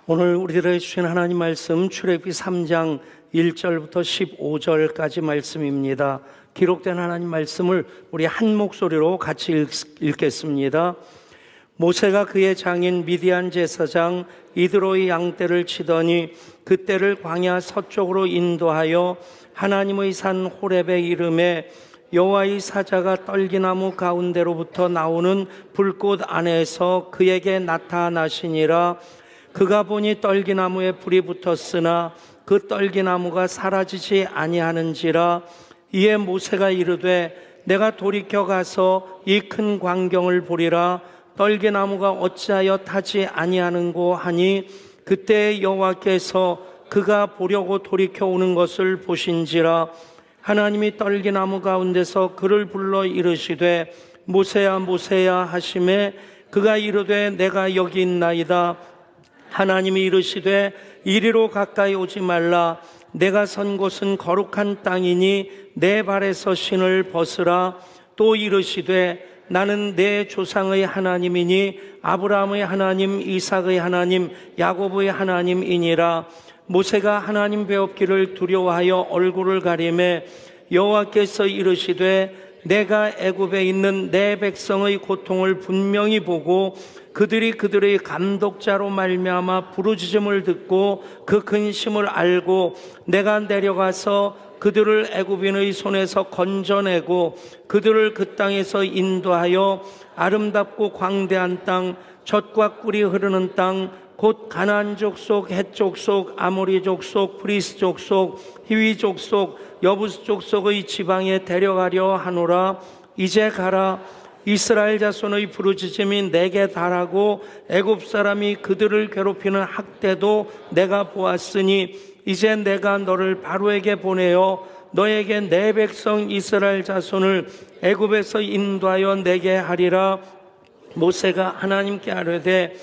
오늘 우리들에게 주신 하나님 말씀 출애굽기 3장 1절부터 15절까지 말씀입니다. 기록된 하나님 말씀을 우리 한 목소리로 같이 읽겠습니다. 모세가 그의 장인 미디안 제사장 이드로의 양떼를 치더니 그떼를 광야 서쪽으로 인도하여 하나님의 산 호렙에 이르매 여호와의 사자가 떨기나무 가운데로부터 나오는 불꽃 안에서 그에게 나타나시니라. 그가 보니 떨기나무에 불이 붙었으나 그 떨기나무가 사라지지 아니하는지라. 이에 모세가 이르되 내가 돌이켜 가서 이 큰 광경을 보리라. 떨기나무가 어찌하여 타지 아니하는고 하니 그때 여호와께서 그가 보려고 돌이켜 오는 것을 보신지라. 하나님이 떨기나무 가운데서 그를 불러 이르시되 모세야 모세야 하시매 그가 이르되 내가 여기 있나이다. 하나님이 이르시되 이리로 가까이 오지 말라. 내가 선 곳은 거룩한 땅이니 내 발에서 신을 벗으라. 또 이르시되 나는 내 조상의 하나님이니 아브라함의 하나님, 이삭의 하나님, 야곱의 하나님이니라. 모세가 하나님 배웁기를 두려워하여 얼굴을 가리매 여호와께서 이르시되 내가 애굽에 있는 내 백성의 고통을 분명히 보고 그들이 그들의 감독자로 말미암아 부르짖음을 듣고 그 근심을 알고 내가 내려가서 그들을 애굽인의 손에서 건져내고 그들을 그 땅에서 인도하여 아름답고 광대한 땅, 젖과 꿀이 흐르는 땅, 곧 가나안 족속, 헷 족속, 아모리 족속, 브리스 족속, 히위 족속, 여부스 족속의 지방에 데려가려 하노라. 이제 가라. 이스라엘 자손의 부르짖음이 내게 달하고 애굽 사람이 그들을 괴롭히는 학대도 내가 보았으니 이제 내가 너를 바로에게 보내어 너에게 내 백성 이스라엘 자손을 애굽에서 인도하여 내게 하리라. 모세가 하나님께 아뢰되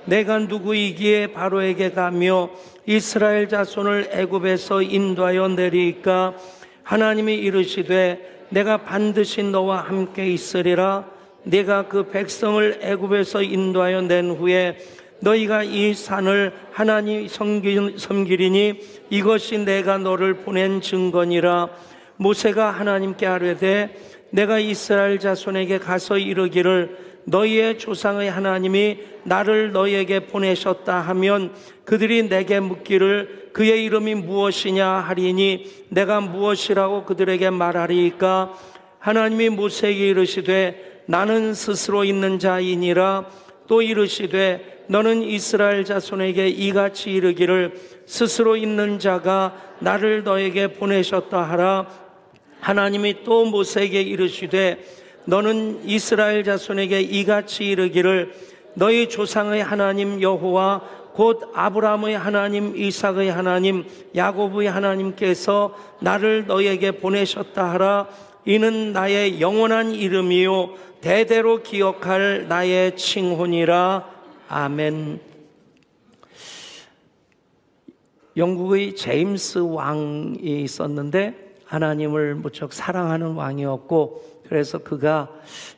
내가 누구이기에 바로에게 가며 이스라엘 자손을 애굽에서 인도하여 내리이까? 하나님이 이르시되 내가 반드시 너와 함께 있으리라. 내가 그 백성을 애굽에서 인도하여 낸 후에 너희가 이 산을 하나님 섬기리니 이것이 내가 너를 보낸 증거니라. 모세가 하나님께 아뢰되 내가 이스라엘 자손에게 가서 이르기를 너희의 조상의 하나님이 나를 너희에게 보내셨다 하면 그들이 내게 묻기를 그의 이름이 무엇이냐 하리니 내가 무엇이라고 그들에게 말하리이까? 하나님이 모세에게 이르시되 나는 스스로 있는 자이니라. 또 이르시되 너는 이스라엘 자손에게 이같이 이르기를 스스로 있는 자가 나를 너에게 보내셨다 하라. 하나님이 또 모세에게 이르시되 너는 이스라엘 자손에게 이같이 이르기를 너희 조상의 하나님 여호와 곧 아브라함의 하나님, 이삭의 하나님, 야곱의 하나님께서 나를 너에게 보내셨다 하라. 이는 나의 영원한 이름이요 대대로 기억할 나의 칭호니라. 아멘. 영국의 제임스 왕이 있었는데 하나님을 무척 사랑하는 왕이었고 그래서 그가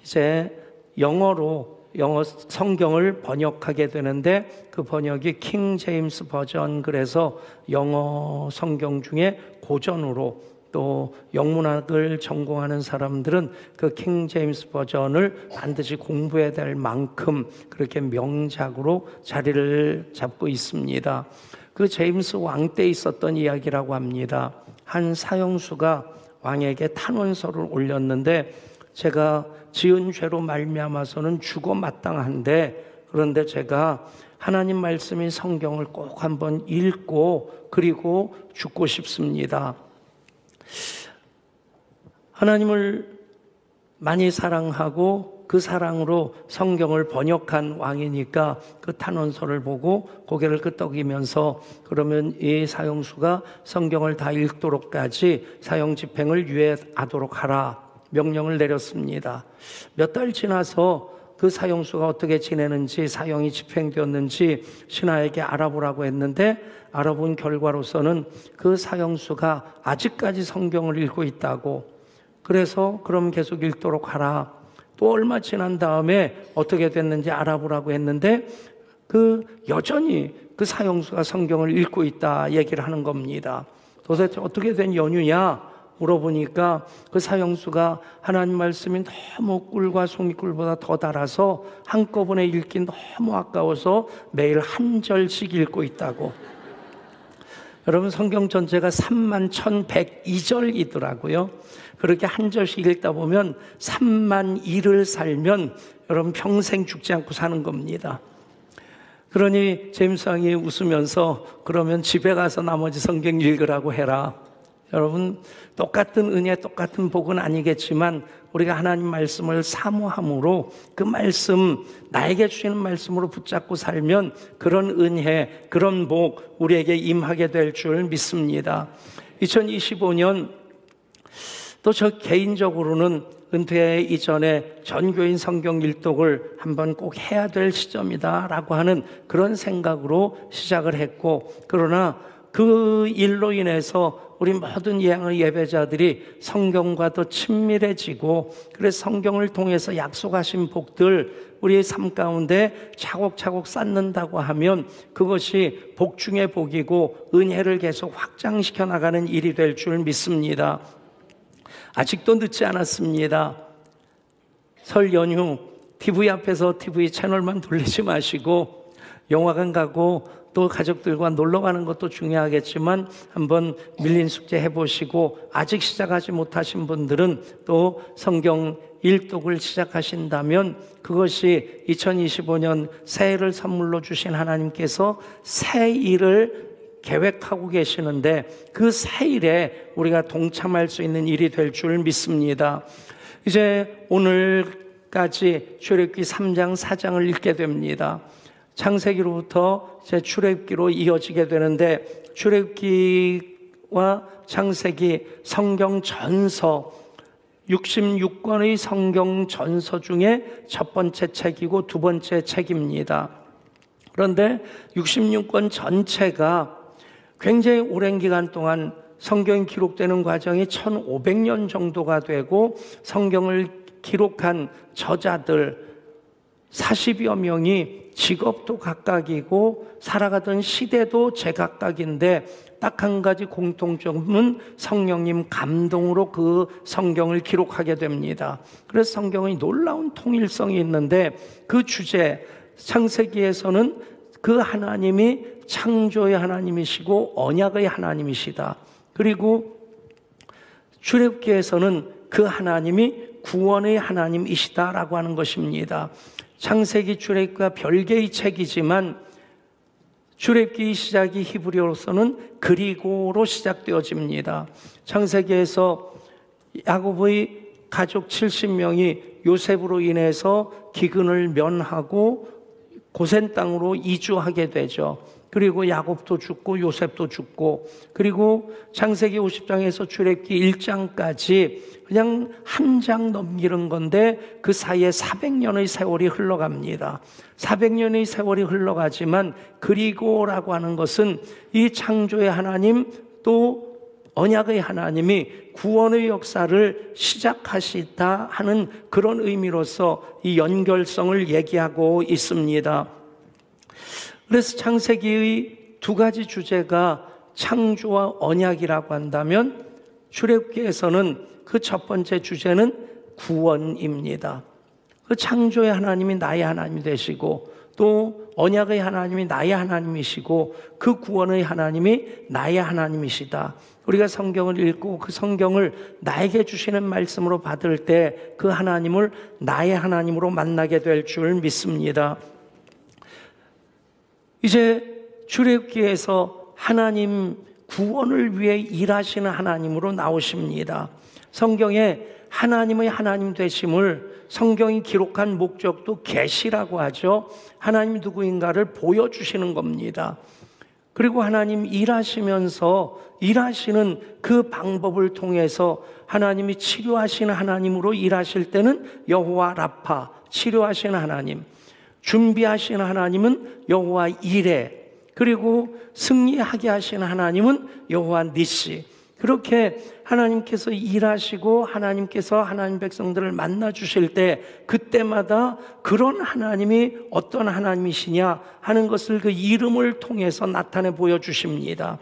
이제 영어 성경을 번역하게 되는데 그 번역이 킹 제임스 버전, 그래서 영어 성경 중에 고전으로, 또 영문학을 전공하는 사람들은 그 킹 제임스 버전을 반드시 공부해야 될 만큼 그렇게 명작으로 자리를 잡고 있습니다. 그 제임스 왕 때 있었던 이야기라고 합니다. 한 사형수가 왕에게 탄원서를 올렸는데 제가 지은 죄로 말미암아서는 죽어 마땅한데 그런데 제가 하나님 말씀인 성경을 꼭 한번 읽고 그리고 죽고 싶습니다. 하나님을 많이 사랑하고 그 사랑으로 성경을 번역한 왕이니까 그 탄원서를 보고 고개를 끄덕이면서 그러면 이 사형수가 성경을 다 읽도록까지 사형 집행을 유예하도록 하라 명령을 내렸습니다. 몇 달 지나서 그 사형수가 어떻게 지내는지, 사형이 집행되었는지 신하에게 알아보라고 했는데 알아본 결과로서는 그 사형수가 아직까지 성경을 읽고 있다고, 그래서 그럼 계속 읽도록 하라. 또 얼마 지난 다음에 어떻게 됐는지 알아보라고 했는데 여전히 그 사형수가 성경을 읽고 있다 얘기를 하는 겁니다. 도대체 어떻게 된 연유냐 물어보니까 그 사형수가 하나님 말씀이 너무 꿀과 송이꿀보다 더 달아서 한꺼번에 읽기 너무 아까워서 매일 한 절씩 읽고 있다고. 여러분, 성경 전체가 31,102절이더라고요. 그렇게 한 절씩 읽다 보면 30,000일을 살면 여러분 평생 죽지 않고 사는 겁니다. 그러니 제임스 왕이 웃으면서 그러면 집에 가서 나머지 성경 읽으라고 해라. 여러분, 똑같은 은혜, 똑같은 복은 아니겠지만 우리가 하나님 말씀을 사모함으로 그 말씀, 나에게 주시는 말씀으로 붙잡고 살면 그런 은혜, 그런 복 우리에게 임하게 될 줄 믿습니다. 2025년 또 저 개인적으로는 은퇴 이전에 전교인 성경 일독을 한번 꼭 해야 될 시점이다라고 하는 그런 생각으로 시작을 했고, 그러나 그 일로 인해서 우리 모든 예배자들이 성경과 더 친밀해지고, 그래서 성경을 통해서 약속하신 복들 우리의 삶 가운데 차곡차곡 쌓는다고 하면 그것이 복 중의 복이고 은혜를 계속 확장시켜 나가는 일이 될 줄 믿습니다. 아직도 늦지 않았습니다. 설 연휴 TV 앞에서 TV 채널만 돌리지 마시고 영화관 가고 또 가족들과 놀러 가는 것도 중요하겠지만 한번 밀린 숙제 해보시고, 아직 시작하지 못하신 분들은 또 성경 일독을 시작하신다면 그것이 2025년 새해를 선물로 주신 하나님께서 새 일을 계획하고 계시는데 그 새 일에 우리가 동참할 수 있는 일이 될 줄 믿습니다. 이제 오늘까지 출애굽기 3장 4장을 읽게 됩니다. 창세기로부터 이제 출애굽기로 이어지게 되는데, 출애굽기와 창세기 성경 전서 66권의 성경 전서 중에 첫 번째 책이고 두 번째 책입니다. 그런데 66권 전체가 굉장히 오랜 기간 동안 성경이 기록되는 과정이 1500년 정도가 되고, 성경을 기록한 저자들 40여 명이 직업도 각각이고 살아가던 시대도 제각각인데 딱 한 가지 공통점은 성령님 감동으로 그 성경을 기록하게 됩니다. 그래서 성경의 놀라운 통일성이 있는데, 그 주제 창세기에서는 그 하나님이 창조의 하나님이시고 언약의 하나님이시다. 그리고 출애굽기에서는 그 하나님이 구원의 하나님이시다라고 하는 것입니다. 창세기 출애굽기가 별개의 책이지만 출애굽기 시작이 히브리어로서는 그리고로 시작되어집니다. 창세기에서 야곱의 가족 70명이 요셉으로 인해서 기근을 면하고 고센 땅으로 이주하게 되죠. 그리고 야곱도 죽고 요셉도 죽고, 그리고 창세기 50장에서 출애굽기 1장까지 그냥 한 장 넘기는 건데 그 사이에 400년의 세월이 흘러갑니다. 400년의 세월이 흘러가지만 그리고라고 하는 것은 이 창조의 하나님 또 언약의 하나님이 구원의 역사를 시작하시다 하는 그런 의미로서 이 연결성을 얘기하고 있습니다. 그래서 창세기의 두 가지 주제가 창조와 언약이라고 한다면, 출애굽기에서는 그 첫 번째 주제는 구원입니다. 그 창조의 하나님이 나의 하나님이 되시고 또 언약의 하나님이 나의 하나님이시고 그 구원의 하나님이 나의 하나님이시다. 우리가 성경을 읽고 그 성경을 나에게 주시는 말씀으로 받을 때 그 하나님을 나의 하나님으로 만나게 될 줄 믿습니다. 이제 출애굽기에서 하나님 구원을 위해 일하시는 하나님으로 나오십니다. 성경에 하나님의 하나님 되심을 성경이 기록한 목적도 계시라고 하죠. 하나님이 누구인가를 보여주시는 겁니다. 그리고 하나님 일하시면서 일하시는 그 방법을 통해서 하나님이 치료하시는 하나님으로 일하실 때는 여호와 라파, 치료하시는 하나님, 준비하시는 하나님은 여호와 이레, 그리고 승리하게 하시는 하나님은 여호와 니시. 그렇게 하나님께서 일하시고 하나님께서 하나님 백성들을 만나 주실 때 그때마다 그런 하나님이 어떤 하나님이시냐 하는 것을 그 이름을 통해서 나타내 보여주십니다.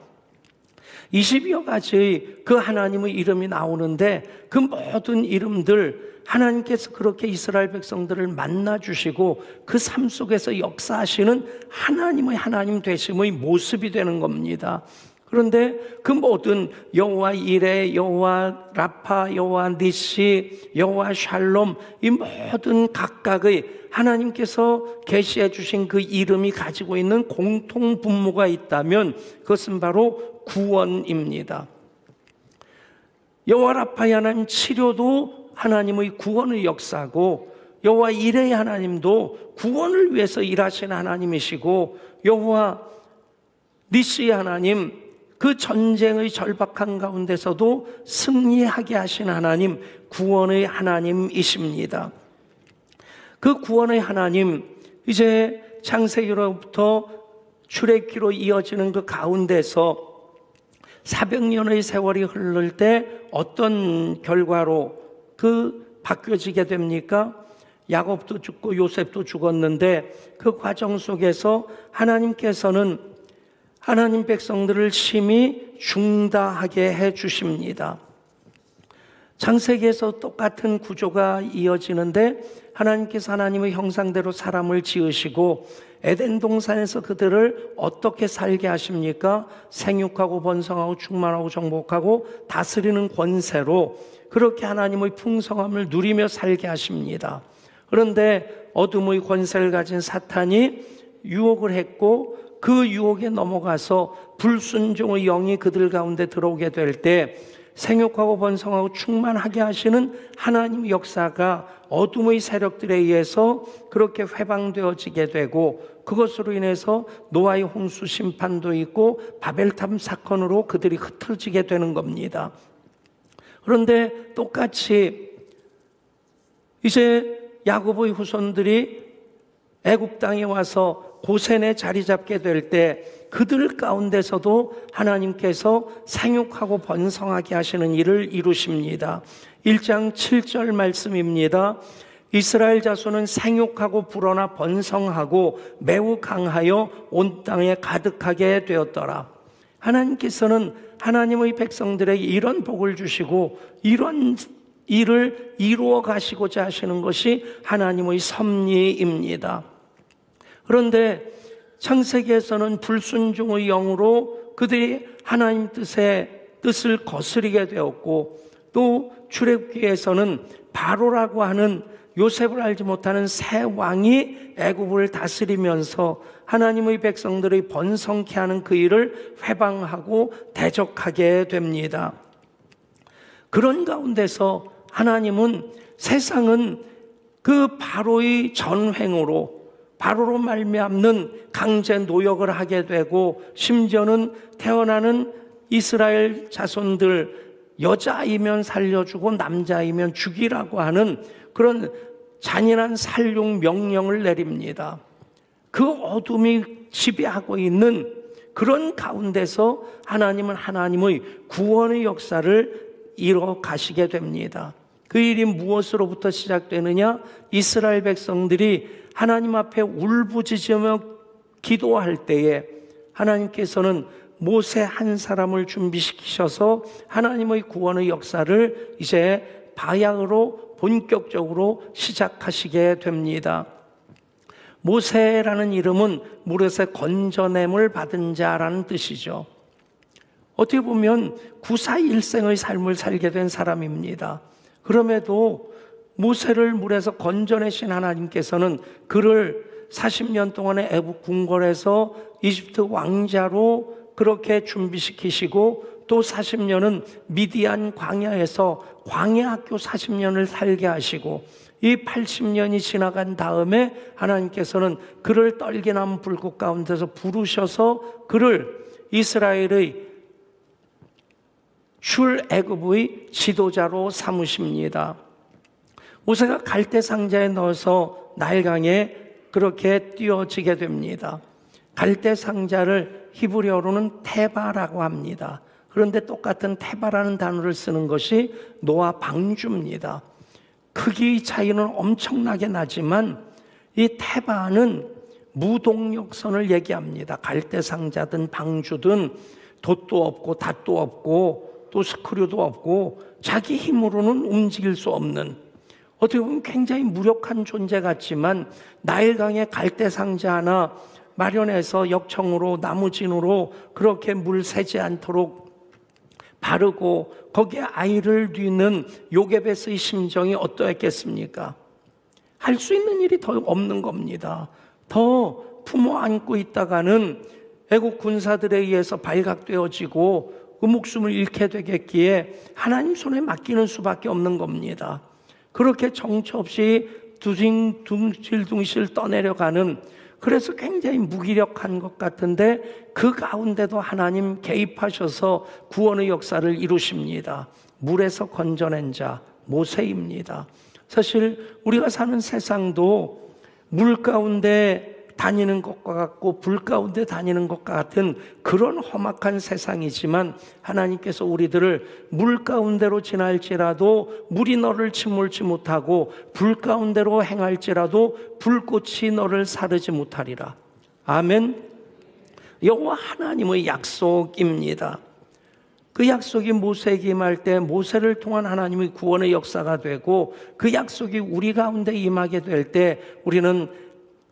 20여 가지의 그 하나님의 이름이 나오는데 그 모든 이름들 하나님께서 그렇게 이스라엘 백성들을 만나 주시고 그 삶 속에서 역사하시는 하나님의 하나님 되심의 모습이 되는 겁니다. 그런데 그 모든 여호와 이레, 여호와 라파, 여호와 니시, 여호와 샬롬 이 모든 각각의 하나님께서 계시해 주신 그 이름이 가지고 있는 공통 분모가 있다면 그것은 바로 구원입니다. 여호와 라파의 하나님 치료도 하나님의 구원의 역사고 여호와 이레의 하나님도 구원을 위해서 일하시는 하나님이시고 여호와 니시의 하나님 그 전쟁의 절박한 가운데서도 승리하게 하신 하나님, 구원의 하나님이십니다. 그 구원의 하나님, 이제 창세기로부터 출애굽기로 이어지는 그 가운데서 400년의 세월이 흐를 때 어떤 결과로 그 바뀌어지게 됩니까? 야곱도 죽고 요셉도 죽었는데 그 과정 속에서 하나님께서는 하나님 백성들을 심히 중다하게 해 주십니다. 창세기에서 똑같은 구조가 이어지는데 하나님께서 하나님의 형상대로 사람을 지으시고 에덴 동산에서 그들을 어떻게 살게 하십니까? 생육하고 번성하고 충만하고 정복하고 다스리는 권세로 그렇게 하나님의 풍성함을 누리며 살게 하십니다. 그런데 어둠의 권세를 가진 사탄이 유혹을 했고 그 유혹에 넘어가서 불순종의 영이 그들 가운데 들어오게 될 때 생육하고 번성하고 충만하게 하시는 하나님의 역사가 어둠의 세력들에 의해서 그렇게 회방되어지게 되고 그것으로 인해서 노아의 홍수 심판도 있고 바벨탑 사건으로 그들이 흩어지게 되는 겁니다. 그런데 똑같이 이제 야곱의 후손들이 애굽 땅에 와서 고센에 자리 잡게 될 때 그들 가운데서도 하나님께서 생육하고 번성하게 하시는 일을 이루십니다. 1장 7절 말씀입니다. 이스라엘 자손은 생육하고 불어나 번성하고 매우 강하여 온 땅에 가득하게 되었더라. 하나님께서는 하나님의 백성들에게 이런 복을 주시고 이런 일을 이루어 가시고자 하시는 것이 하나님의 섭리입니다. 그런데 창세기에서는 불순종의 영으로 그들이 하나님 뜻을 거스리게 되었고 또 출애굽기에서는 바로라고 하는 요셉을 알지 못하는 새 왕이 애굽을 다스리면서 하나님의 백성들의 번성케 하는 그 일을 회방하고 대적하게 됩니다. 그런 가운데서 하나님은 세상은 그 바로의 전횡으로 바로로 말미암는 강제 노역을 하게 되고 심지어는 태어나는 이스라엘 자손들 여자이면 살려주고 남자이면 죽이라고 하는 그런 잔인한 살육 명령을 내립니다. 그 어둠이 지배하고 있는 그런 가운데서 하나님은 하나님의 구원의 역사를 이뤄 가시게 됩니다. 그 일이 무엇으로부터 시작되느냐? 이스라엘 백성들이 하나님 앞에 울부짖으며 기도할 때에 하나님께서는 모세 한 사람을 준비시키셔서 하나님의 구원의 역사를 이제 바야흐로 본격적으로 시작하시게 됩니다. 모세라는 이름은 무릇에 건져냄을 받은 자라는 뜻이죠. 어떻게 보면 구사일생의 삶을 살게 된 사람입니다. 그럼에도 모세를 물에서 건져내신 하나님께서는 그를 40년 동안의 애국 궁궐에서 이집트 왕자로 그렇게 준비시키시고 또 40년은 미디안 광야에서 광야 학교 40년을 살게 하시고 이 80년이 지나간 다음에 하나님께서는 그를 떨기나무 불꽃 가운데서 부르셔서 그를 이스라엘의 출애굽의 지도자로 삼으십니다. 모세가 갈대 상자에 넣어서 나일강에 그렇게 띄어지게 됩니다. 갈대 상자를 히브리어로는 테바라고 합니다. 그런데 똑같은 테바라는 단어를 쓰는 것이 노아 방주입니다. 크기 차이는 엄청나게 나지만 이 테바는 무동력선을 얘기합니다. 갈대상자든 방주든 돛도 없고 닷도 없고 또 스크류도 없고 자기 힘으로는 움직일 수 없는, 어떻게 보면 굉장히 무력한 존재 같지만 나일강에 갈대상자 하나 마련해서 역청으로 나무진으로 그렇게 물 새지 않도록 바르고 거기에 아이를 뉘는 요게벳의 심정이 어떠했겠습니까? 할 수 있는 일이 더 없는 겁니다. 더 품어 안고 있다가는 애국 군사들에 의해서 발각되어지고 그 목숨을 잃게 되겠기에 하나님 손에 맡기는 수밖에 없는 겁니다. 그렇게 정처 없이 둥실둥실 떠내려가는, 그래서 굉장히 무기력한 것 같은데 그 가운데도 하나님 개입하셔서 구원의 역사를 이루십니다. 물에서 건져낸 자 모세입니다. 사실 우리가 사는 세상도 물 가운데 다니는 것과 같고 불 가운데 다니는 것과 같은 그런 험악한 세상이지만 하나님께서 우리들을 물 가운데로 지날지라도 물이 너를 침몰치 못하고 불 가운데로 행할지라도 불꽃이 너를 사르지 못하리라. 아멘. 여호와 하나님의 약속입니다. 그 약속이 모세에게 임할 때 모세를 통한 하나님의 구원의 역사가 되고 그 약속이 우리 가운데 임하게 될 때 우리는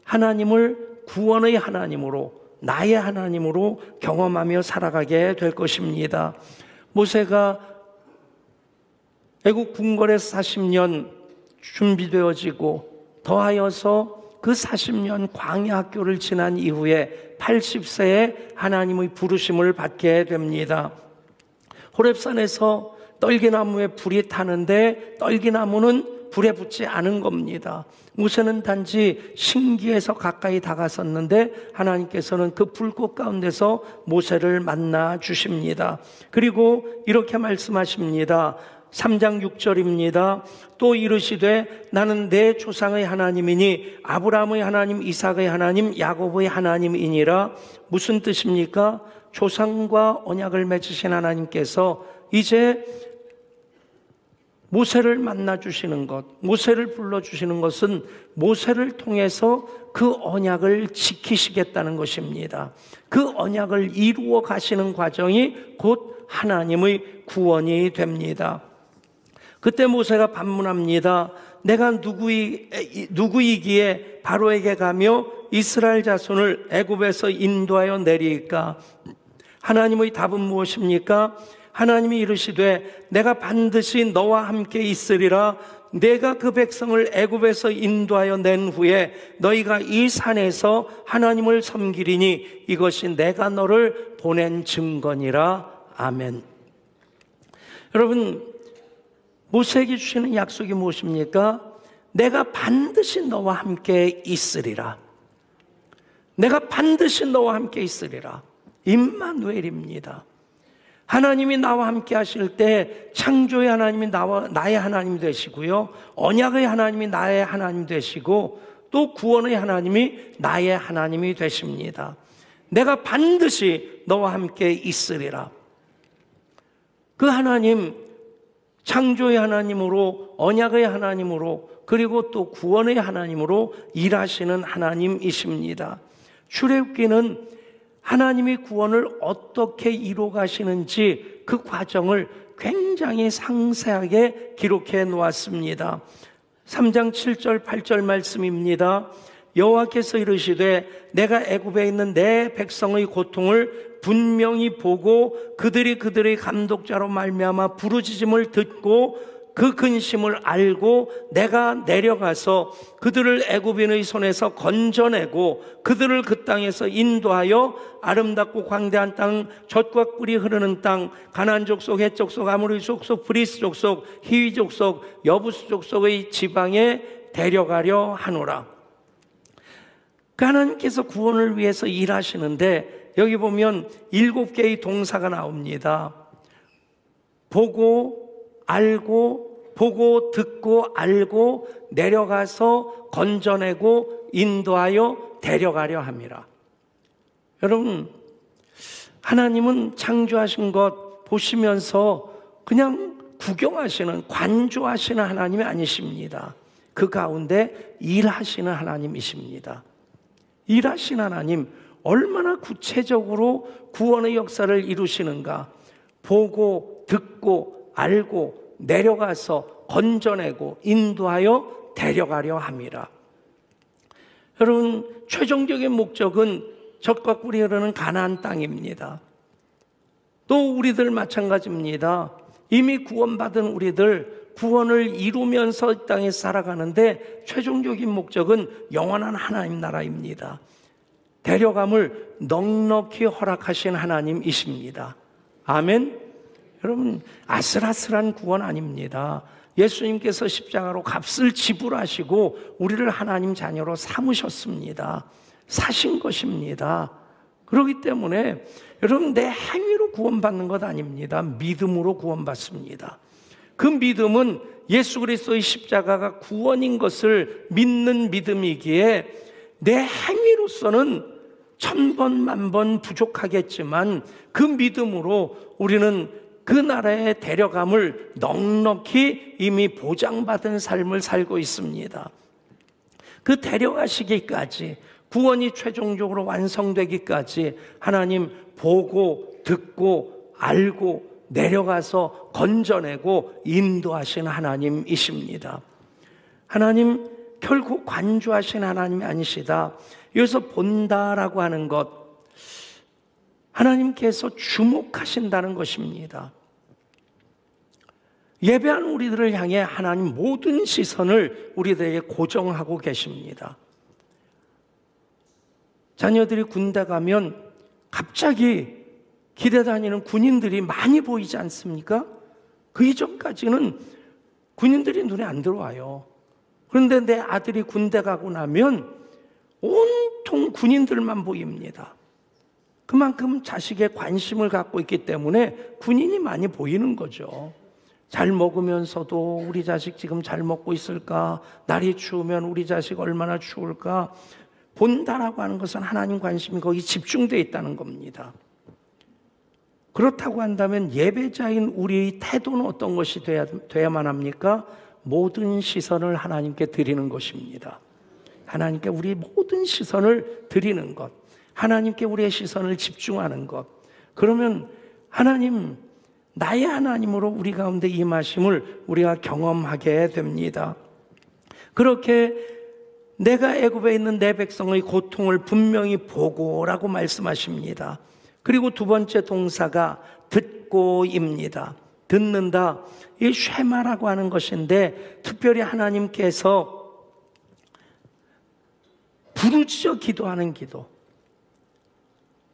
하나님을 구원의 하나님으로, 나의 하나님으로 경험하며 살아가게 될 것입니다. 모세가 애국 궁궐에서 40년 준비되어지고 더하여서 그 40년 광야 학교를 지난 이후에 80세에 하나님의 부르심을 받게 됩니다. 호렙산에서 떨기나무에 불이 타는데 떨기나무는 불에 붙지 않은 겁니다. 모세는 단지 신기해서 가까이 다가섰는데 하나님께서는 그 불꽃 가운데서 모세를 만나 주십니다. 그리고 이렇게 말씀하십니다. 3장 6절입니다. 또 이르시되 나는 내 조상의 하나님이니 아브라함의 하나님, 이삭의 하나님, 야곱의 하나님이니라. 무슨 뜻입니까? 조상과 언약을 맺으신 하나님께서 이제 모세를 만나 주시는 것, 모세를 불러 주시는 것은 모세를 통해서 그 언약을 지키시겠다는 것입니다. 그 언약을 이루어 가시는 과정이 곧 하나님의 구원이 됩니다. 그때 모세가 반문합니다. 내가 누구이기에 바로에게 가며 이스라엘 자손을 애굽에서 인도하여 내리까? 하나님의 답은 무엇입니까? 하나님이 이르시되 내가 반드시 너와 함께 있으리라. 내가 그 백성을 애굽에서 인도하여 낸 후에 너희가 이 산에서 하나님을 섬기리니 이것이 내가 너를 보낸 증거니라. 아멘. 여러분, 모세에게 주시는 약속이 무엇입니까? 내가 반드시 너와 함께 있으리라. 내가 반드시 너와 함께 있으리라. 임마누엘입니다. 하나님이 나와 함께 하실 때 창조의 하나님이 나의 하나님이 되시고요, 언약의 하나님이 나의 하나님 되시고 또 구원의 하나님이 나의 하나님이 되십니다. 내가 반드시 너와 함께 있으리라. 그 하나님, 창조의 하나님으로, 언약의 하나님으로, 그리고 또 구원의 하나님으로 일하시는 하나님이십니다. 출애굽기는 하나님이 구원을 어떻게 이루어 가시는지 그 과정을 굉장히 상세하게 기록해 놓았습니다. 3장 7절 8절 말씀입니다. 여호와께서 이르시되 내가 애굽에 있는 내 백성의 고통을 분명히 보고 그들의 감독자로 말미암아 부르짖음을 듣고 그 근심을 알고 내가 내려가서 그들을 애굽인의 손에서 건져내고 그들을 그 땅에서 인도하여 아름답고 광대한 땅, 젖과 꿀이 흐르는 땅, 가나안 족속, 헷 족속, 아모리 족속, 브리스 족속, 히위 족속, 여부스 족속의 지방에 데려가려 하노라. 하나님께서 구원을 위해서 일하시는데 여기 보면 7개의 동사가 나옵니다. 보고, 알고, 보고, 듣고, 알고, 내려가서 건져내고 인도하여 데려가려 함이라. 여러분, 하나님은 창조하신 것 보시면서 그냥 구경하시는, 관조하시는 하나님이 아니십니다. 그 가운데 일하시는 하나님이십니다. 일하시는 하나님, 얼마나 구체적으로 구원의 역사를 이루시는가. 보고 듣고 알고 내려가서 건져내고 인도하여 데려가려 함이라. 여러분, 최종적인 목적은 젖과 꿀이 흐르는 가나안 땅입니다. 또 우리들 마찬가지입니다. 이미 구원받은 우리들 구원을 이루면서 이 땅에 살아가는데 최종적인 목적은 영원한 하나님 나라입니다. 데려감을 넉넉히 허락하신 하나님이십니다. 아멘. 여러분, 아슬아슬한 구원 아닙니다. 예수님께서 십자가로 값을 지불하시고 우리를 하나님 자녀로 삼으셨습니다. 사신 것입니다. 그렇기 때문에 여러분, 내 행위로 구원받는 것 아닙니다. 믿음으로 구원받습니다. 그 믿음은 예수 그리스도의 십자가가 구원인 것을 믿는 믿음이기에 내 행위로서는 천번 만번 부족하겠지만 그 믿음으로 우리는 그 나라의 데려감을 넉넉히 이미 보장받은 삶을 살고 있습니다. 그 데려가시기까지, 구원이 최종적으로 완성되기까지 하나님 보고 듣고 알고 내려가서 건져내고 인도하시는 하나님이십니다. 하나님 결코 관조하신 하나님이 아니시다. 여기서 본다라고 하는 것, 하나님께서 주목하신다는 것입니다. 예배하는 우리들을 향해 하나님 모든 시선을 우리들에게 고정하고 계십니다. 자녀들이 군대 가면 갑자기 기대 다니는 군인들이 많이 보이지 않습니까? 그 이전까지는 군인들이 눈에 안 들어와요. 그런데 내 아들이 군대 가고 나면 온통 군인들만 보입니다. 그만큼 자식의 관심을 갖고 있기 때문에 군인이 많이 보이는 거죠. 잘 먹으면서도 우리 자식 지금 잘 먹고 있을까? 날이 추우면 우리 자식 얼마나 추울까? 본다라고 하는 것은 하나님 관심이 거기 집중되어 있다는 겁니다. 그렇다고 한다면 예배자인 우리의 태도는 어떤 것이 돼야만 합니까? 모든 시선을 하나님께 드리는 것입니다. 하나님께 우리 모든 시선을 드리는 것, 하나님께 우리의 시선을 집중하는 것. 그러면 하나님, 나의 하나님으로 우리 가운데 임하심을 우리가 경험하게 됩니다. 그렇게 내가 애굽에 있는 내 백성의 고통을 분명히 보고라고 말씀하십니다. 그리고 두 번째 동사가 듣고입니다. 듣는다. 이 쉐마라고 하는 것인데 특별히 하나님께서 부르짖어 기도하는 기도,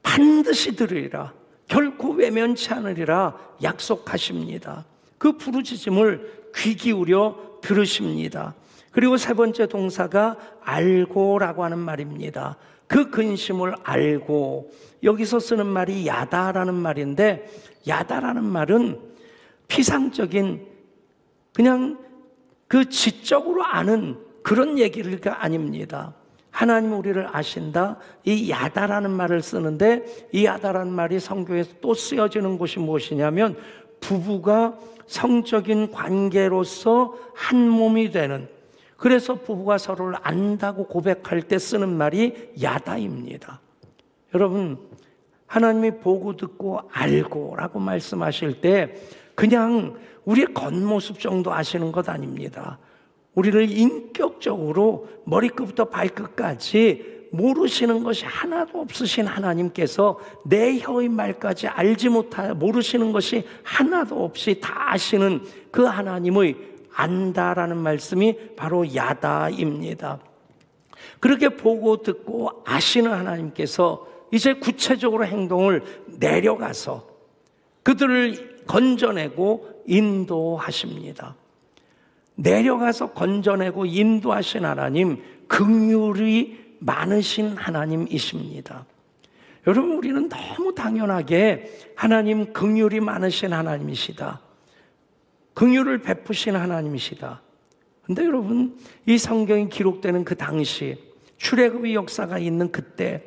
반드시 들으리라, 결코 외면치 않으리라 약속하십니다. 그 부르짖음을 귀 기울여 들으십니다. 그리고 세 번째 동사가 알고라고 하는 말입니다. 그 근심을 알고, 여기서 쓰는 말이 야다라는 말인데, 야다라는 말은 피상적인 그냥 그 지적으로 아는 그런 얘기가 아닙니다. 하나님 우리를 아신다. 이 야다라는 말을 쓰는데, 이 야다라는 말이 성경에서 또 쓰여지는 곳이 무엇이냐면 부부가 성적인 관계로서 한 몸이 되는, 그래서 부부가 서로를 안다고 고백할 때 쓰는 말이 야다입니다. 여러분, 하나님이 보고 듣고 알고라고 말씀하실 때 그냥 우리의 겉모습 정도 아시는 것 아닙니다. 우리를 인격적으로 머리끝부터 발끝까지 모르시는 것이 하나도 없으신 하나님께서 내 혀의 말까지 알지 못하여 모르시는 것이 하나도 없이 다 아시는 그 하나님의 안다라는 말씀이 바로 야다입니다. 그렇게 보고 듣고 아시는 하나님께서 이제 구체적으로 행동을 내려가서 그들을 건져내고 인도하십니다. 내려가서 건져내고 인도하신 하나님, 긍휼이 많으신 하나님이십니다. 여러분, 우리는 너무 당연하게 하나님 긍휼이 많으신 하나님이시다, 긍휼을 베푸신 하나님이시다. 그런데 여러분, 이 성경이 기록되는 그 당시, 출애굽의 역사가 있는 그때,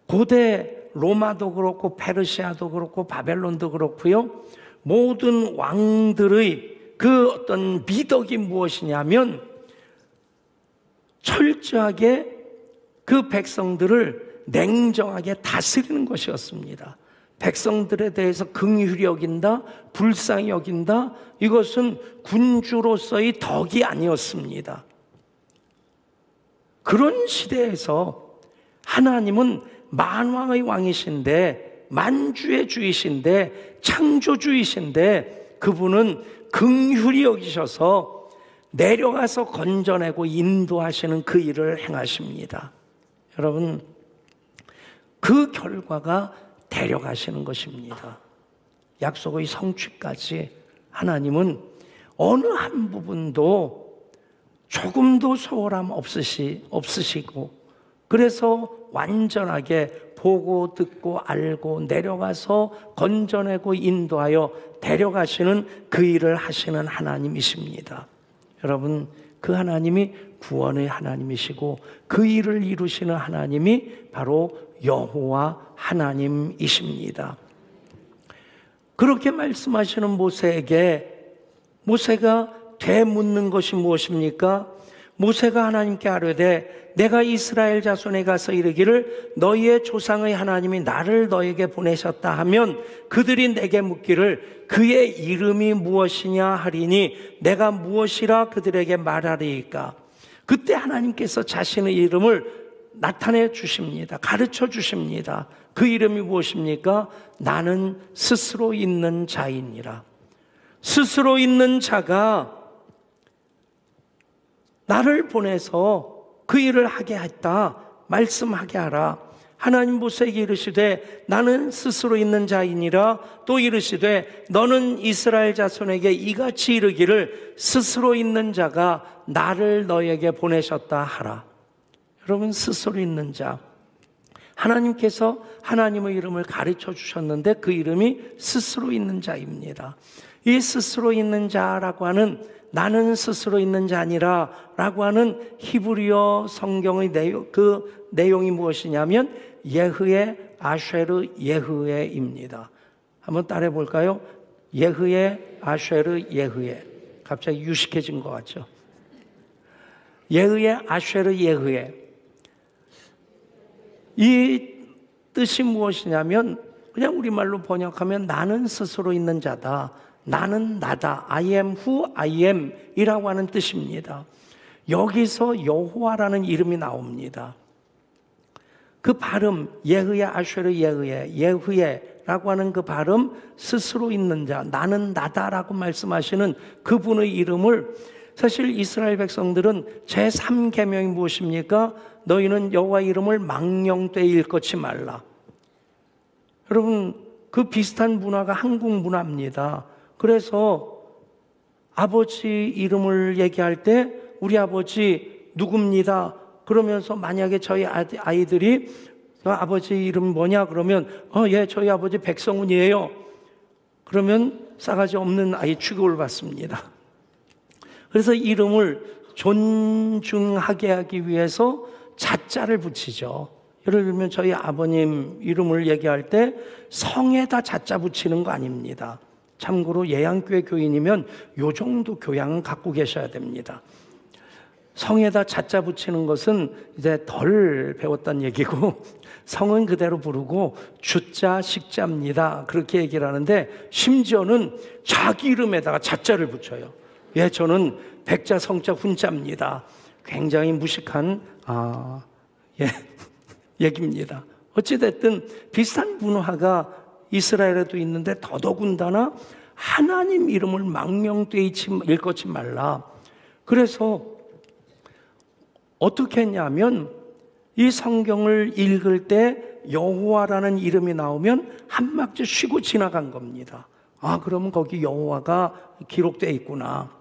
고대 로마도 그렇고 페르시아도 그렇고 바벨론도 그렇고요. 모든 왕들의 그 어떤 미덕이 무엇이냐면 철저하게 그 백성들을 냉정하게 다스리는 것이었습니다. 백성들에 대해서 긍휼히 여긴다, 불쌍히 여긴다, 이것은 군주로서의 덕이 아니었습니다. 그런 시대에서 하나님은 만왕의 왕이신데, 만주의 주이신데, 창조주이신데, 그분은 긍휼히 여기셔서 내려가서 건져내고 인도하시는 그 일을 행하십니다. 여러분, 그 결과가 데려가시는 것입니다. 약속의 성취까지 하나님은 어느 한 부분도 조금도 소홀함 없으시고, 그래서 완전하게 보고 듣고 알고 내려가서 건져내고 인도하여 데려가시는 그 일을 하시는 하나님이십니다. 여러분, 그 하나님이 구원의 하나님이시고 그 일을 이루시는 하나님이 바로 여호와 하나님이십니다. 그렇게 말씀하시는 모세에게 모세가 되묻는 것이 무엇입니까? 모세가 하나님께 아뢰되 내가 이스라엘 자손에 가서 이르기를 너희의 조상의 하나님이 나를 너에게 보내셨다 하면 그들이 내게 묻기를 그의 이름이 무엇이냐 하리니 내가 무엇이라 그들에게 말하리이까? 그때 하나님께서 자신의 이름을 나타내 주십니다. 가르쳐 주십니다. 그 이름이 무엇입니까? 나는 스스로 있는 자이니라. 스스로 있는 자가 나를 보내서 그 일을 하게 했다. 말씀하게 하라. 하나님 모세에게 이르시되 나는 스스로 있는 자이니라. 또 이르시되 너는 이스라엘 자손에게 이같이 이르기를 스스로 있는 자가 나를 너에게 보내셨다 하라. 여러분, 스스로 있는 자, 하나님께서 하나님의 이름을 가르쳐 주셨는데 그 이름이 스스로 있는 자입니다. 이 스스로 있는 자라고 하는, 나는 스스로 있는 자니라 라고 하는 히브리어 성경의 내용이 무엇이냐면 예흐에 아쉐르 예흐에입니다. 한번 따라해 볼까요? 예흐에 아쉐르 예흐에. 갑자기 유식해진 것 같죠? 예흐에 아쉐르 예흐에. 이 뜻이 무엇이냐면 그냥 우리말로 번역하면 나는 스스로 있는 자다. 나는 나다. I am who I am 이라고 하는 뜻입니다. 여기서 여호와라는 이름이 나옵니다. 그 발음, 예흐에 아쉐르 예흐에, 예흐에라고 하는 그 발음, 스스로 있는 자, 나는 나다라고 말씀하시는 그분의 이름을, 사실 이스라엘 백성들은 제3계명이 무엇입니까? 너희는 여호와 이름을 망령되이 일컫지 말라. 여러분, 그 비슷한 문화가 한국 문화입니다. 그래서 아버지 이름을 얘기할 때 우리 아버지 누굽니다. 그러면서 만약에 저희 아이들이 아버지 이름 뭐냐 그러면 예, 저희 아버지 백성훈이에요. 그러면 싸가지 없는 아이 취급을 받습니다. 그래서 이름을 존중하게 하기 위해서 자자를 붙이죠. 예를 들면 저희 아버님 이름을 얘기할 때 성에다 자자 붙이는 거 아닙니다. 참고로 예양교회 교인이면 요 정도 교양은 갖고 계셔야 됩니다. 성에다 자자 붙이는 것은 이제 덜 배웠단 얘기고 성은 그대로 부르고 주자 식자입니다. 그렇게 얘기를 하는데 심지어는 자기 이름에다가 자자를 붙여요. 예, 저는 백자 성자 훈자입니다. 굉장히 무식한 얘기입니다. 어찌됐든 비슷한 문화가 이스라엘에도 있는데 더더군다나 하나님 이름을 망령되이 일컫지 말라. 그래서 어떻게 했냐면 이 성경을 읽을 때 여호와라는 이름이 나오면 한박자 쉬고 지나간 겁니다. 아, 그러면 거기 여호와가 기록되어 있구나.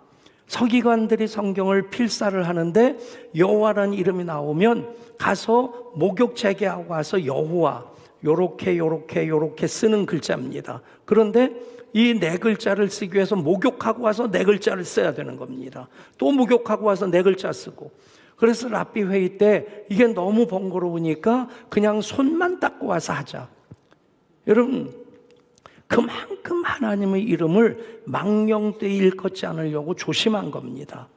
서기관들이 성경을 필사를 하는데 여호와라는 이름이 나오면 가서 목욕 재개하고 와서 여호와 요렇게 쓰는 글자입니다. 그런데 이 네 글자를 쓰기 위해서 목욕하고 와서 네 글자를 써야 되는 겁니다. 또 목욕하고 와서 네 글자 쓰고. 그래서 랍비 회의 때 이게 너무 번거로우니까 그냥 손만 닦고 와서 하자. 여러분, 그만큼 하나님의 이름을 망령되이 일컫지 않으려고 조심한 겁니다.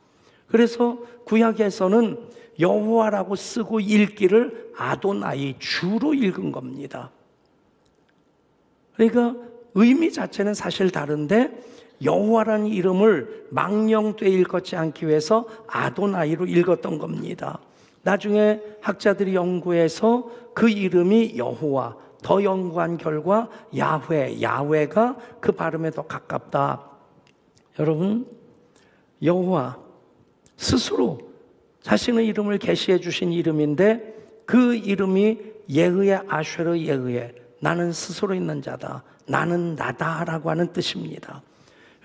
그래서 구약에서는 여호와라고 쓰고 읽기를 아도나이, 주로 읽은 겁니다. 그러니까 의미 자체는 사실 다른데 여호와라는 이름을 망령되이 일컫지 않기 위해서 아도나이로 읽었던 겁니다. 나중에 학자들이 연구해서 그 이름이 여호와, 더 연구한 결과 야훼가 그 발음에 더 가깝다. 여러분, 여호와 스스로 자신의 이름을 계시해 주신 이름인데 그 이름이 예흐의 아쉐르 예흐의, 나는 스스로 있는 자다, 나는 나다라고 하는 뜻입니다.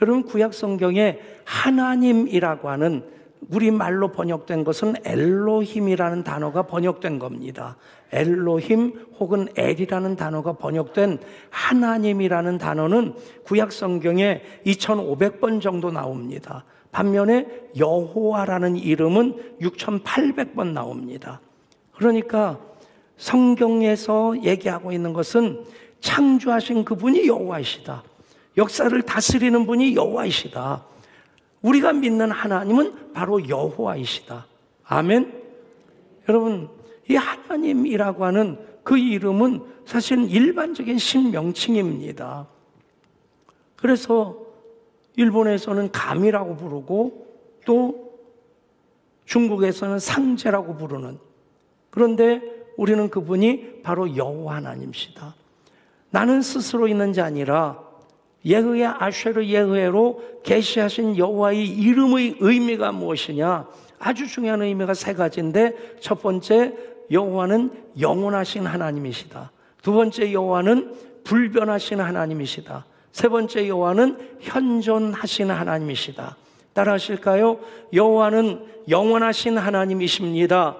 여러분, 구약 성경에 하나님이라고 하는 우리말로 번역된 것은 엘로힘이라는 단어가 번역된 겁니다. 엘로힘 혹은 엘이라는 단어가 번역된 하나님이라는 단어는 구약 성경에 2500번 정도 나옵니다. 반면에 여호와라는 이름은 6800번 나옵니다. 그러니까 성경에서 얘기하고 있는 것은 창조하신 그분이 여호와이시다. 역사를 다스리는 분이 여호와이시다. 우리가 믿는 하나님은 바로 여호와이시다. 아멘. 여러분, 이 하나님이라고 하는 그 이름은 사실은 일반적인 신명칭입니다. 그래서 일본에서는 감이라고 부르고 또 중국에서는 상제라고 부르는, 그런데 우리는 그분이 바로 여호와 하나님이시다. 나는 스스로 있는 자 아니라 예흐의 아쉐르 예흐로 계시하신 여호와의 이름의 의미가 무엇이냐? 아주 중요한 의미가 세 가지인데, 첫 번째, 여호와는 영원하신 하나님이시다. 두 번째, 여호와는 불변하신 하나님이시다. 세 번째, 여호와는 현존하신 하나님이시다. 따라 하실까요? 여호와는 영원하신 하나님이십니다.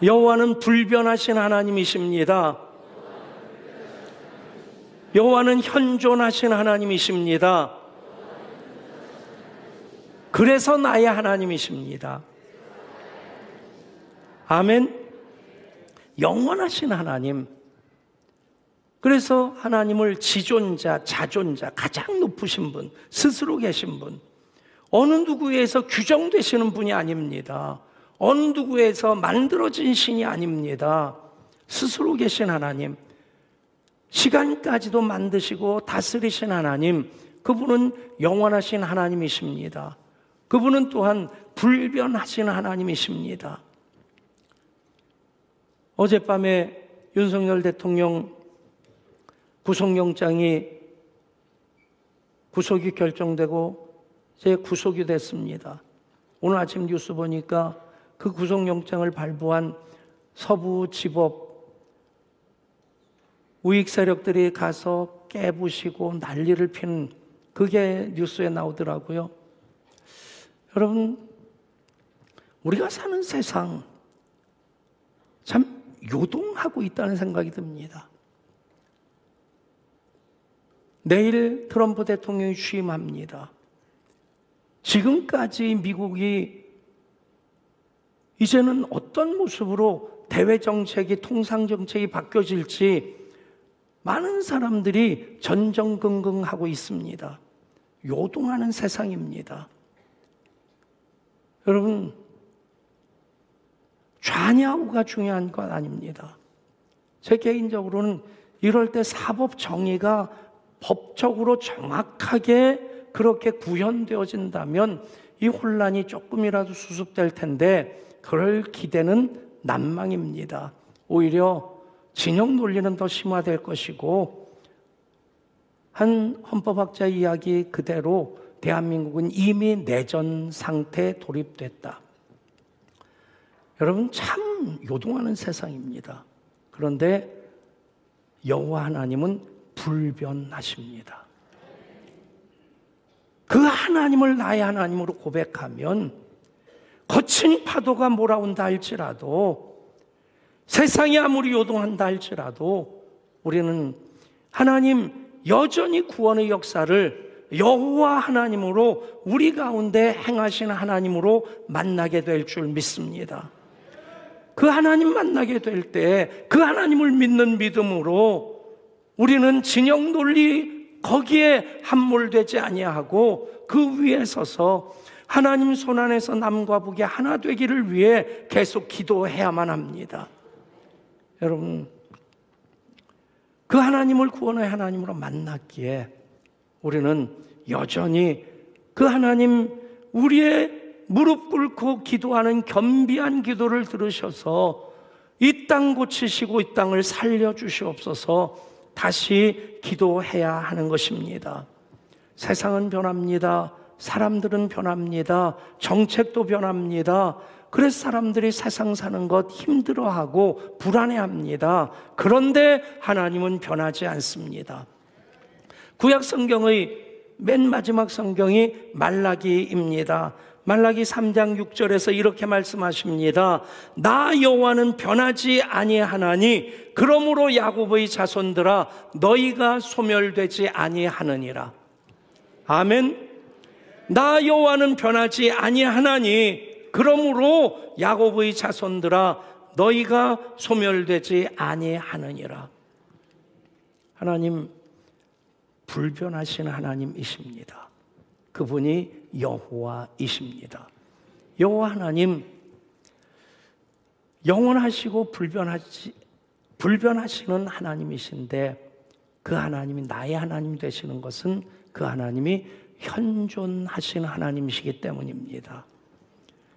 여호와는 불변하신 하나님이십니다. 여호와는 현존하신 하나님이십니다. 그래서 나의 하나님이십니다. 아멘. 영원하신 하나님. 그래서 하나님을 지존자, 자존자, 가장 높으신 분, 스스로 계신 분, 어느 누구에서 규정되시는 분이 아닙니다. 어느 누구에서 만들어진 신이 아닙니다. 스스로 계신 하나님, 시간까지도 만드시고 다스리신 하나님, 그분은 영원하신 하나님이십니다. 그분은 또한 불변하신 하나님이십니다. 어젯밤에 윤석열 대통령 구속영장이 구속이 결정되고 제 구속이 됐습니다. 오늘 아침 뉴스 보니까 그 구속영장을 발부한 서부지법 우익 세력들이 가서 깨부시고 난리를 피는, 그게 뉴스에 나오더라고요. 여러분, 우리가 사는 세상 참 요동하고 있다는 생각이 듭니다. 내일 트럼프 대통령이 취임합니다. 지금까지 미국이 이제는 어떤 모습으로 대외 정책이, 통상 정책이 바뀌어질지 많은 사람들이 전전긍긍하고 있습니다. 요동하는 세상입니다. 여러분, 좌냐우가 중요한 건 아닙니다. 제 개인적으로는 이럴 때 사법 정의가 법적으로 정확하게 그렇게 구현되어진다면 이 혼란이 조금이라도 수습될 텐데, 그럴 기대는 난망입니다. 오히려 진영 논리는 더 심화될 것이고, 한 헌법학자 이야기 그대로 대한민국은 이미 내전 상태에 돌입됐다. 여러분, 참 요동하는 세상입니다. 그런데 여호와 하나님은 불변하십니다. 그 하나님을 나의 하나님으로 고백하면 거친 파도가 몰아온다 할지라도, 세상이 아무리 요동한다 할지라도 우리는 하나님 여전히 구원의 역사를 여호와 하나님으로, 우리 가운데 행하신 하나님으로 만나게 될 줄 믿습니다. 그 하나님 만나게 될 때 그 하나님을 믿는 믿음으로 우리는 진영 논리 거기에 함몰되지 아니하고 그 위에 서서 하나님 손안에서 남과 북이 하나 되기를 위해 계속 기도해야만 합니다. 여러분, 그 하나님을 구원의 하나님으로 만났기에 우리는 여전히 그 하나님, 우리의 무릎 꿇고 기도하는 겸비한 기도를 들으셔서 이 땅 고치시고 이 땅을 살려주시옵소서 다시 기도해야 하는 것입니다. 세상은 변합니다. 사람들은 변합니다. 정책도 변합니다. 그래서 사람들이 세상 사는 것 힘들어하고 불안해합니다. 그런데 하나님은 변하지 않습니다. 구약 성경의 맨 마지막 성경이 말라기입니다. 말라기 3장 6절에서 이렇게 말씀하십니다. 나 여호와는 변하지 아니하나니 그러므로 야곱의 자손들아 너희가 소멸되지 아니하느니라. 아멘. 나 여호와는 변하지 아니하나니 그러므로 야곱의 자손들아 너희가 소멸되지 아니하느니라. 하나님 불변하신 하나님이십니다. 그분이 여호와이십니다. 여호와 하나님 영원하시고 불변하시는 하나님이신데 그 하나님이 나의 하나님 되시는 것은 그 하나님이 현존하신 하나님이시기 때문입니다.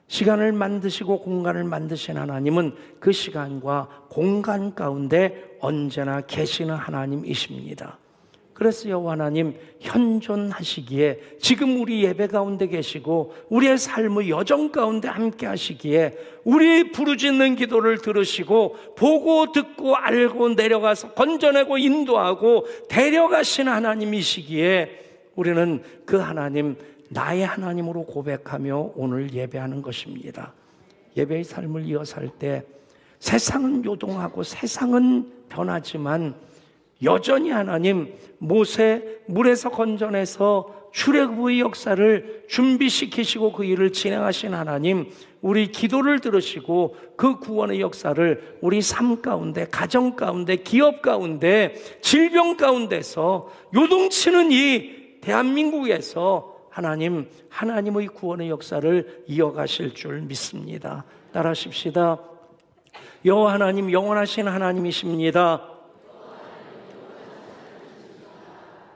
시간을 만드시고 공간을 만드신 하나님은 그 시간과 공간 가운데 언제나 계시는 하나님이십니다. 그래서 여호와 하나님 현존하시기에 지금 우리 예배 가운데 계시고 우리의 삶의 여정 가운데 함께 하시기에 우리 부르짖는 기도를 들으시고 보고 듣고 알고 내려가서 건져내고 인도하고 데려가신 하나님이시기에 우리는 그 하나님 나의 하나님으로 고백하며 오늘 예배하는 것입니다. 예배의 삶을 이어서 할 때 세상은 요동하고 세상은 변하지만 여전히 하나님 모세 물에서 건져내서 출애굽의 역사를 준비시키시고 그 일을 진행하신 하나님, 우리 기도를 들으시고 그 구원의 역사를 우리 삶 가운데, 가정 가운데, 기업 가운데, 질병 가운데서 요동치는 이 대한민국에서 하나님, 하나님의 구원의 역사를 이어가실 줄 믿습니다. 따라하십시다. 여호와 하나님 영원하신 하나님이십니다.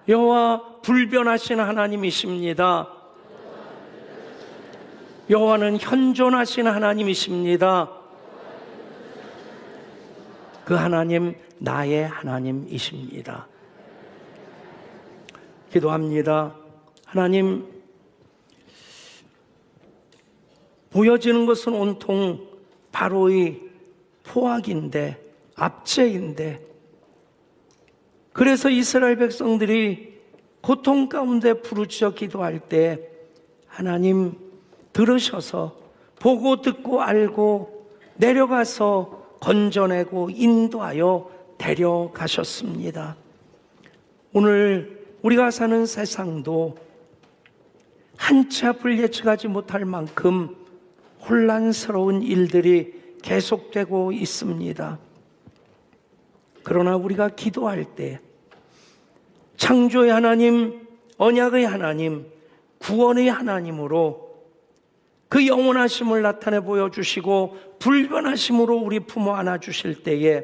여호와 불변하신 하나님이십니다. 여호와는 현존하신 하나님이십니다. 그 하나님 나의 하나님이십니다. 기도합니다. 하나님, 보여지는 것은 온통 바로의 포악인데, 압제인데, 그래서 이스라엘 백성들이 고통 가운데 부르짖어 기도할 때 하나님 들으셔서 보고 듣고 알고 내려가서 건져내고 인도하여 데려가셨습니다. 오늘 우리가 사는 세상도 한치 앞을 예측하지 못할 만큼 혼란스러운 일들이 계속되고 있습니다. 그러나 우리가 기도할 때 창조의 하나님, 언약의 하나님, 구원의 하나님으로 그 영원하심을 나타내 보여주시고 불변하심으로 우리 품어 안아주실 때에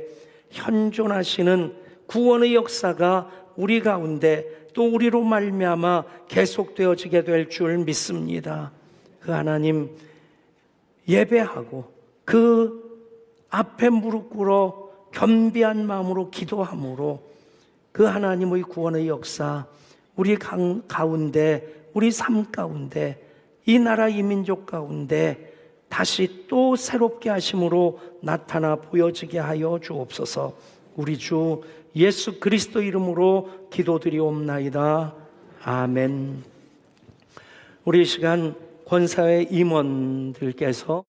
현존하시는 구원의 역사가 우리 가운데 또 우리로 말미암아 계속되어지게 될 줄 믿습니다. 그 하나님 예배하고 그 앞에 무릎 꿇어 겸비한 마음으로 기도함으로 그 하나님의 구원의 역사 우리 가운데, 우리 삶 가운데, 이 나라 이 민족 가운데 다시 또 새롭게 하심으로 나타나 보여지게 하여 주옵소서. 우리 주 예수 그리스도 이름으로 기도드리옵나이다. 아멘. 우리 이 시간 권사회 임원들께서